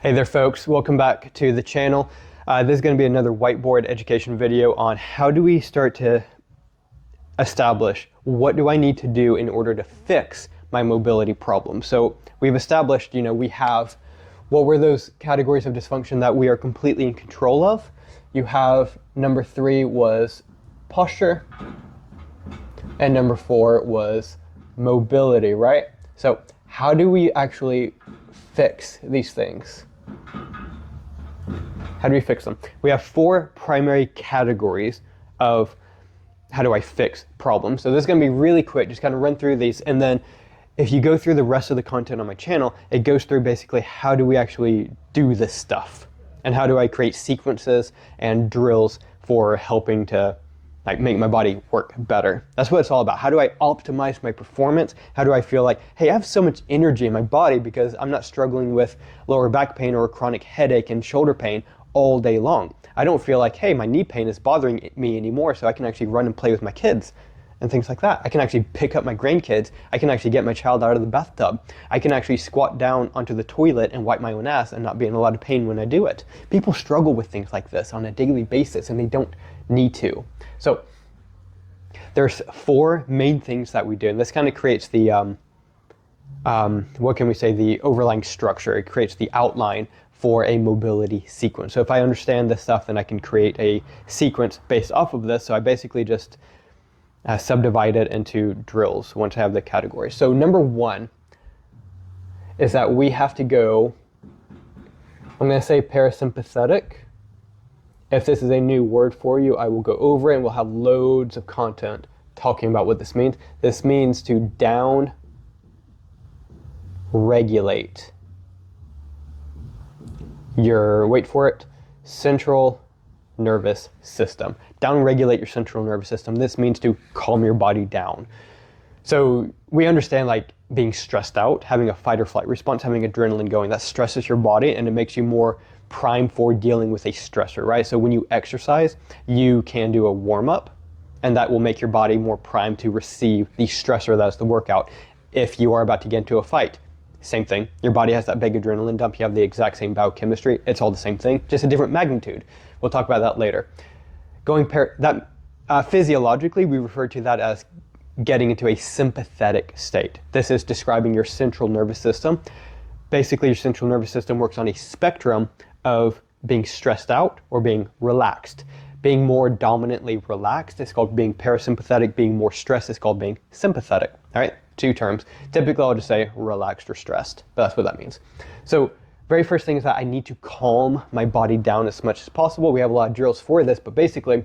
Hey there folks, welcome back to the channel. This is going to be another whiteboard education video on how do we start to establish what do I need to do in order to fix my mobility problem. So we've established, we have what were those categories of dysfunction that we are completely in control of. You have number 3 was posture and number 4 was mobility, right? So how do we actually fix these things? How do we fix them? We have 4 primary categories of how do I fix problems. So this is going to be really quick, just kind of run through these, and then if you go through the rest of the content on my channel, it goes through basically how do we actually do this stuff and how do I create sequences and drills for helping to make my body work better. That's what it's all about. How do I optimize my performance? How do I feel like, hey, I have so much energy in my body because I'm not struggling with lower back pain or chronic headache and shoulder pain all day long. I don't feel like, hey, my knee pain is bothering me anymore, so I can actually run and play with my kids and things like that. I can actually pick up my grandkids. I can actually get my child out of the bathtub. I can actually squat down onto the toilet and wipe my own ass and not be in a lot of pain when I do it. People struggle with things like this on a daily basis and they don't need to. So there's 4 main things that we do, and this kind of creates the, what can we say, the overlying structure. It creates the outline for a mobility sequence. So if I understand this stuff, then I can create a sequence based off of this. So I basically just subdivide it into drills once I have the categories. So number 1 is that we have to go, I'm going to say parasympathetic. If this is a new word for you, I will go over it and we'll have loads of content talking about what this means. This means to down regulate your, wait for it, central nervous system. Down regulate your central nervous system. This means to calm your body down. So we understand being stressed out, having a fight or flight response, having adrenaline going, that stresses your body and it makes you more primed for dealing with a stressor, right? So when you exercise, you can do a warm-up and that will make your body more primed to receive the stressor that's the workout. If you are about to get into a fight, same thing. Your body has that big adrenaline dump. You have the exact same biochemistry. It's all the same thing, just a different magnitude. We'll talk about that later. Physiologically, we refer to that as getting into a sympathetic state. This is describing your central nervous system. Basically, your central nervous system works on a spectrum of being stressed out or being relaxed. Being more dominantly relaxed is called being parasympathetic. Being more stressed is called being sympathetic. All right, 2 terms. Typically, I'll just say relaxed or stressed, but that's what that means. So very first thing is that I need to calm my body down as much as possible. We have a lot of drills for this, but basically,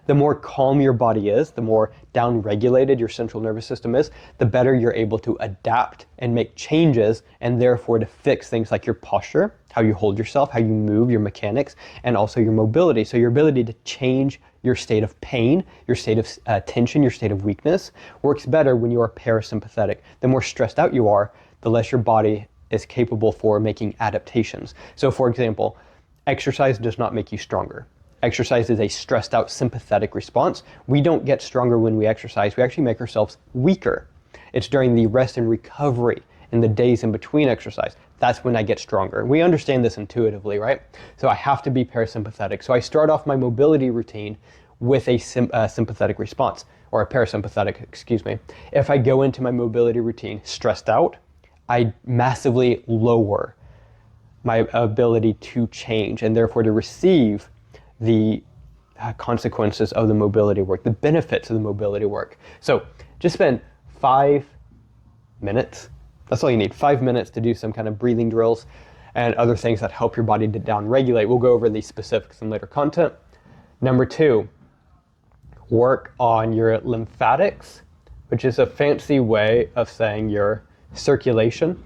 the more calm your body is, the more down-regulated your central nervous system is, the better you're able to adapt and make changes, and therefore to fix things like your posture, how you hold yourself, how you move, your mechanics, and also your mobility. So your ability to change your state of pain, your state of tension, your state of weakness works better when you are parasympathetic. The more stressed out you are, the less your body is capable for making adaptations. So for example, exercise does not make you stronger. Exercise is a stressed out sympathetic response. We don't get stronger when we exercise. We actually make ourselves weaker. It's during the rest and recovery in the days in between exercise. That's when I get stronger. We understand this intuitively, right? So I have to be parasympathetic. So I start off my mobility routine with a sympathetic response, or a parasympathetic, excuse me. If I go into my mobility routine stressed out, I massively lower my ability to change and therefore to receive the consequences of the mobility work, the benefits of the mobility work. So just spend 5 minutes. That's all you need, 5 minutes to do some kind of breathing drills and other things that help your body to down regulate. We'll go over these specifics in later content. Number 2, work on your lymphatics, which is a fancy way of saying your circulation.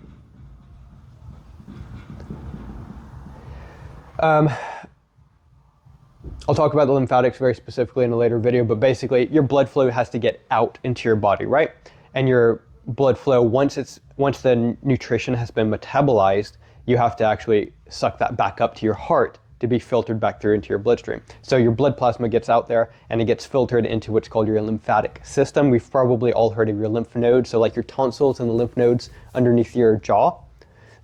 I'll talk about the lymphatics very specifically in a later video, but basically your blood flow has to get out into your body, right? And your blood flow, once the nutrition has been metabolized, you have to actually suck that back up to your heart to be filtered back through into your bloodstream. So your blood plasma gets out there and it gets filtered into what's called your lymphatic system. We've probably all heard of your lymph nodes, so like your tonsils and the lymph nodes underneath your jaw.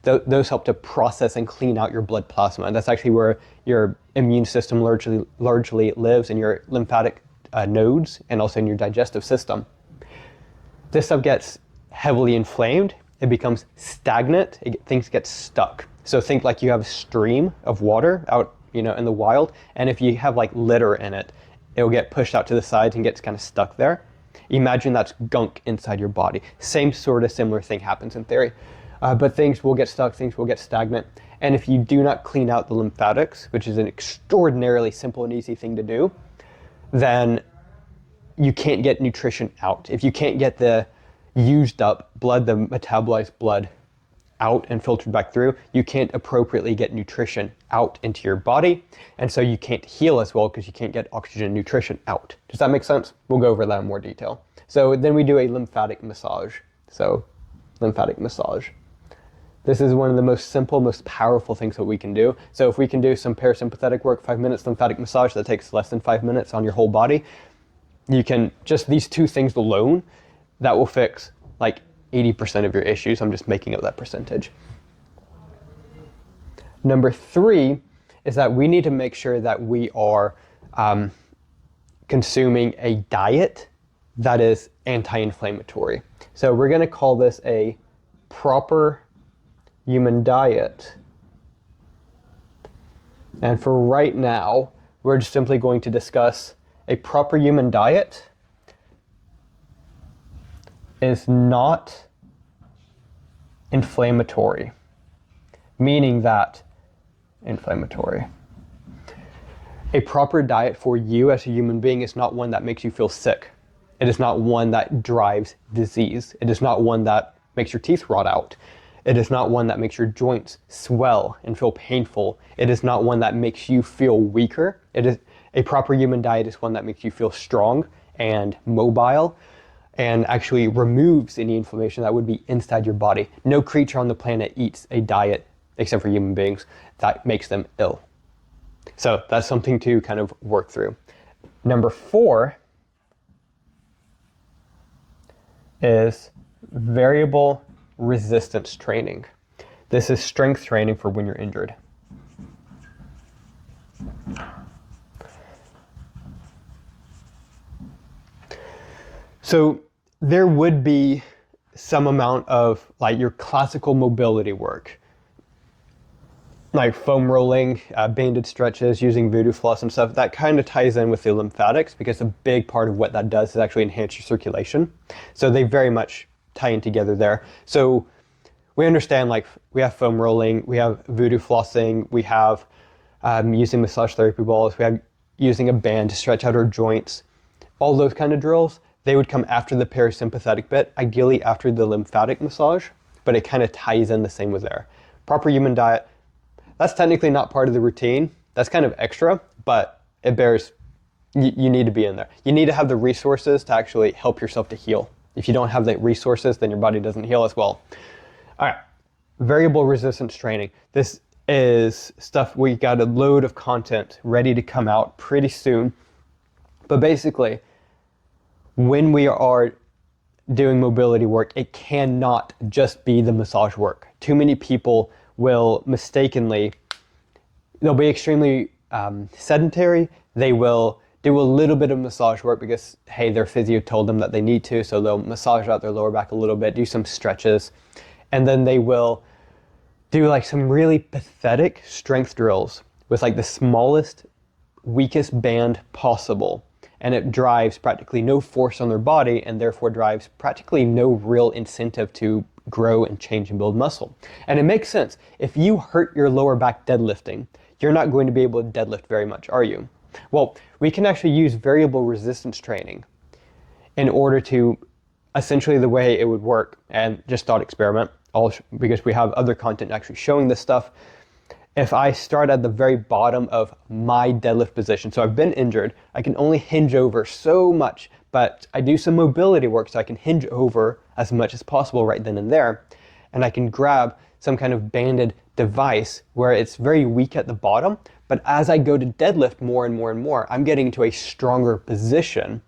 those help to process and clean out your blood plasma. And that's actually where your immune system largely lives, in your lymphatic nodes and also in your digestive system. This stuff gets heavily inflamed. It becomes stagnant. Things get stuck. So think like you have a stream of water out, in the wild, and if you have like litter in it, it'll get pushed out to the sides and gets kind of stuck there. Imagine that's gunk inside your body. Same sort of similar thing happens in theory. But things will get stuck, things will get stagnant. And if you do not clean out the lymphatics, which is an extraordinarily simple and easy thing to do, then you can't get nutrition out. If you can't get the used up blood, the metabolized blood out and filtered back through, you can't appropriately get nutrition out into your body. And so you can't heal as well because you can't get oxygen and nutrition out. Does that make sense? We'll go over that in more detail. So then we do a lymphatic massage. So lymphatic massage. This is one of the most simple, most powerful things that we can do. So if we can do some parasympathetic work, 5 minutes lymphatic massage, that takes less than 5 minutes on your whole body. You can, just these two things alone, that will fix like 80% of your issues. I'm just making up that percentage. Number 3 is that we need to make sure that we are consuming a diet that is anti-inflammatory. So we're going to call this a proper human diet. And for right now, we're just simply going to discuss a proper human diet is not inflammatory, meaning that a proper diet for you as a human being is not one that makes you feel sick. It is not one that drives disease. It is not one that makes your teeth rot out. It is not one that makes your joints swell and feel painful. It is not one that makes you feel weaker. A proper human diet is one that makes you feel strong and mobile and actually removes any inflammation that would be inside your body. No creature on the planet eats a diet, except for human beings, that makes them ill. So that's something to kind of work through. Number 4 is variable resistance training. This is strength training for when you're injured. So there would be some amount of like your classical mobility work, like foam rolling, banded stretches, using voodoo floss and stuff. That kind of ties in with the lymphatics because a big part of what that does is actually enhance your circulation. So they very much tie in together there. So we understand, like, we have foam rolling, we have voodoo flossing, we have using massage therapy balls, we have using a band to stretch out our joints. All those kind of drills, they would come after the parasympathetic bit, ideally after the lymphatic massage, but it kind of ties in the same with there. Proper human diet, that's technically not part of the routine. That's kind of extra, but it bears, you need to be in there. You need to have the resources to actually help yourself to heal. If you don't have the resources, then your body doesn't heal as well. All right, variable resistance training. This is stuff, we got a load of content ready to come out pretty soon. But basically, when we are doing mobility work, it cannot just be the massage work. Too many people will mistakenly, they'll be extremely sedentary. They will do a little bit of massage work because, hey, their physio told them that they need to, so they'll massage out their lower back a little bit, do some stretches, and then they will do like some really pathetic strength drills with like the smallest, weakest band possible. And it drives practically no force on their body and therefore drives practically no real incentive to grow and change and build muscle. And it makes sense. If you hurt your lower back deadlifting, you're not going to be able to deadlift very much, are you? Well, we can actually use variable resistance training in order to, essentially the way it would work, and just thought experiment, because we have other content actually showing this stuff. If I start at the very bottom of my deadlift position, so I've been injured, I can only hinge over so much, but I do some mobility work so I can hinge over as much as possible right then and there, and I can grab some kind of banded device where it's very weak at the bottom, but as I go to deadlift more and more and more, I'm getting into a stronger position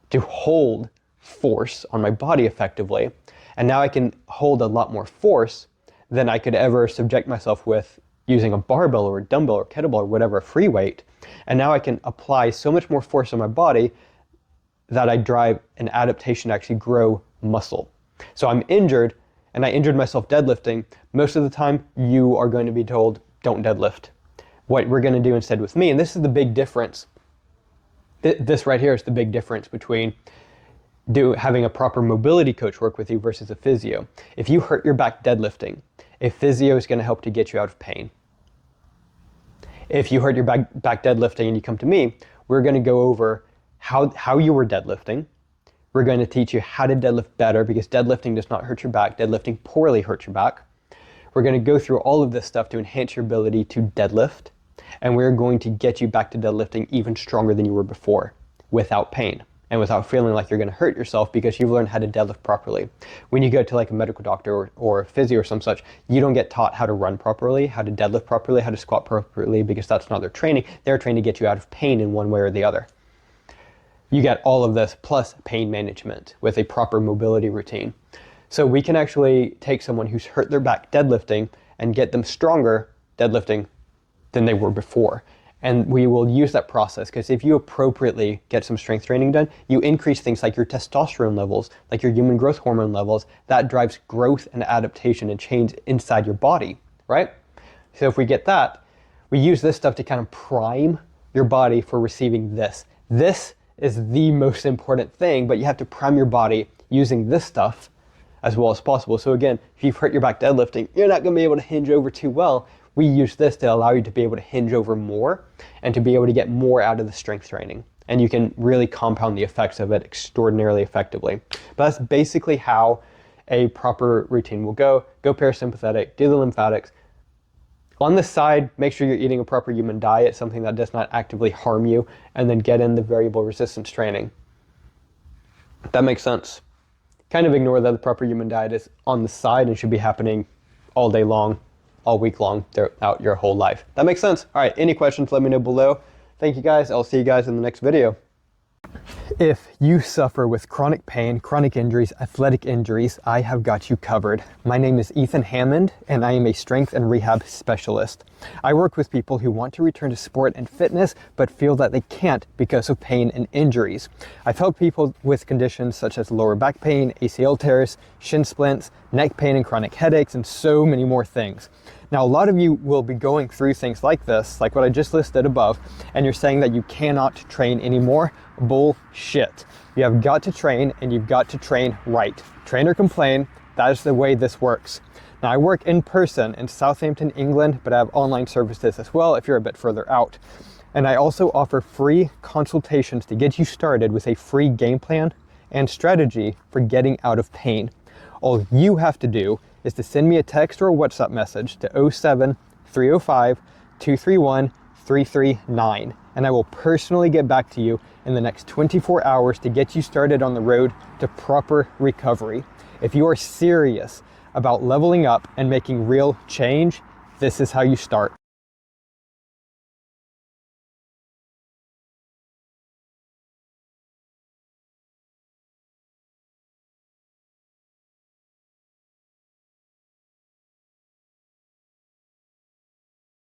to hold force on my body effectively, and now I can hold a lot more force than I could ever subject myself with using a barbell or a dumbbell or kettlebell or whatever free weight. And now I can apply so much more force on my body that I drive an adaptation to actually grow muscle. So I'm injured and I injured myself deadlifting. Most of the time you are going to be told, don't deadlift. What we're going to do instead with me, and this is the big difference, this right here is the big difference between having a proper mobility coach work with you versus a physio. If you hurt your back deadlifting, a physio is going to help to get you out of pain. If you hurt your back deadlifting and you come to me, we're going to go over how you were deadlifting. We're going to teach you how to deadlift better, because deadlifting does not hurt your back. Deadlifting poorly hurts your back. We're going to go through all of this stuff to enhance your ability to deadlift, and we're going to get you back to deadlifting even stronger than you were before, without pain and without feeling like you're going to hurt yourself, because you've learned how to deadlift properly. When you go to like a medical doctor or a physio or some such, you don't get taught how to run properly, how to deadlift properly, how to squat properly, because that's not their training. They're trained to get you out of pain in one way or the other. You get all of this plus pain management with a proper mobility routine. So we can actually take someone who's hurt their back deadlifting and get them stronger deadlifting than they were before. And we will use that process, because if you appropriately get some strength training done, you increase things like your testosterone levels, like your human growth hormone levels. That drives growth and adaptation and change inside your body, right? So if we get that, we use this stuff to kind of prime your body for receiving this. This is the most important thing, but you have to prime your body using this stuff as well as possible. So again, if you've hurt your back deadlifting, you're not going to be able to hinge over too well. We use this to allow you to be able to hinge over more and to be able to get more out of the strength training. And you can really compound the effects of it extraordinarily effectively. But that's basically how a proper routine will go. Go parasympathetic, do the lymphatics. On the side, make sure you're eating a proper human diet, something that does not actively harm you, and then get in the variable resistance training. That makes sense. Kind of ignore that the proper human diet is on the side and should be happening all day long, all week long, throughout your whole life. That makes sense. All right, any questions, let me know below. Thank you guys. I'll see you guys in the next video. If you suffer with chronic pain, chronic injuries, athletic injuries, I have got you covered. My name is Ethan Hammond, and I am a strength and rehab specialist. I work with people who want to return to sport and fitness, but feel that they can't because of pain and injuries. I've helped people with conditions such as lower back pain, ACL tears, shin splints, neck pain and chronic headaches, and so many more things. Now, a lot of you will be going through things like this, like what I just listed above, and you're saying that you cannot train anymore. Bullshit. You have got to train, and you've got to train right. Train or complain, that is the way this works. Now, I work in person in Southampton, England, but I have online services as well if you're a bit further out. And I also offer free consultations to get you started with a free game plan and strategy for getting out of pain. All you have to do is to send me a text or a WhatsApp message to 07-305-231-339, and I will personally get back to you in the next 24 hours to get you started on the road to proper recovery. If you are serious about leveling up and making real change, this is how you start.